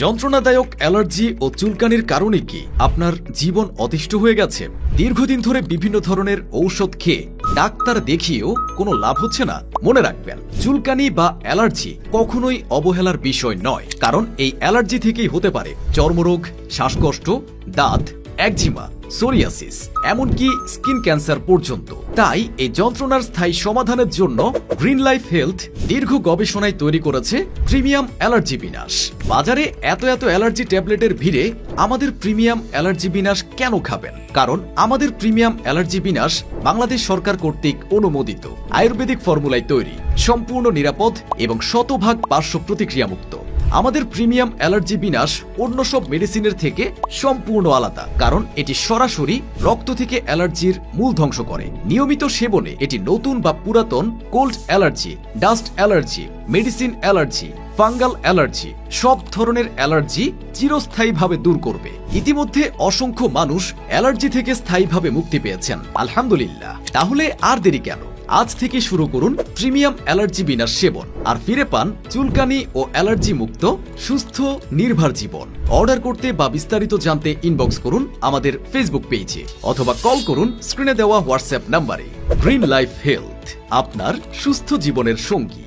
যন্ত্রণাদায়ক অ্যালার্জি ও চুলকানির কারণে কি আপনার জীবন অতিষ্ঠ হয়ে গেছে? দীর্ঘদিন ধরে বিভিন্ন ধরনের ঔষধ খেয়ে ডাক্তার দেখিয়েও কোনো লাভ হচ্ছে না? মনে রাখবেন, চুলকানি বা অ্যালার্জি কখনোই অবহেলার বিষয় নয়। কারণ এই অ্যালার্জি থেকেই হতে পারে চর্মরোগ, শ্বাসকষ্ট, দাঁত, একজিমা, সোরিয়াসিস, এমনকি স্কিন ক্যান্সার পর্যন্ত। তাই এই যন্ত্রণার স্থায়ী সমাধানের জন্য গ্রিন লাইফ হেলথ দীর্ঘ গবেষণায় তৈরি করেছে প্রিমিয়াম অ্যালার্জি বিনাশ। বাজারে এত অ্যালার্জি ট্যাবলেটের ভিড়ে আমাদের প্রিমিয়াম অ্যালার্জি বিনাশ কেন খাবেন? কারণ আমাদের প্রিমিয়াম অ্যালার্জি বিনাশ বাংলাদেশ সরকার কর্তৃক অনুমোদিত, আয়ুর্বেদিক ফর্মুলায় তৈরি, সম্পূর্ণ নিরাপদ এবং শতভাগ পার্শ্ব প্রতিক্রিয়ামুক্ত। আমাদের প্রিমিয়াম অ্যালার্জি বিনাশ অন্য সব মেডিসিনের থেকে সম্পূর্ণ আলাদা, কারণ এটি সরাসরি রক্ত থেকে অ্যালার্জির মূল ধ্বংস করে। নিয়মিত সেবনে এটি নতুন বা পুরাতন cold allergy, dust allergy, medicine allergy, fungal allergy, সব ধরনের অ্যালার্জি চিরস্থায়ীভাবে দূর করবে। ইতিমধ্যে অসংখ্য মানুষ অ্যালার্জি থেকে স্থায়ীভাবে মুক্তি পেয়েছেন, আলহামদুলিল্লাহ। তাহলে আর দেরি কেন? আজ থেকে শুরু করুন প্রিমিয়াম অ্যালার্জি বিনাশ সেবন, আর ফিরে পান চুলকানি ও অ্যালার্জি মুক্ত সুস্থ নির্ভর জীবন। অর্ডার করতে বা বিস্তারিত জানতে ইনবক্স করুন আমাদের ফেসবুক পেজে, অথবা কল করুন স্ক্রিনে দেওয়া হোয়াটসঅ্যাপ নাম্বারে। গ্রিন লাইফ হেলথ, আপনার সুস্থ জীবনের সঙ্গী।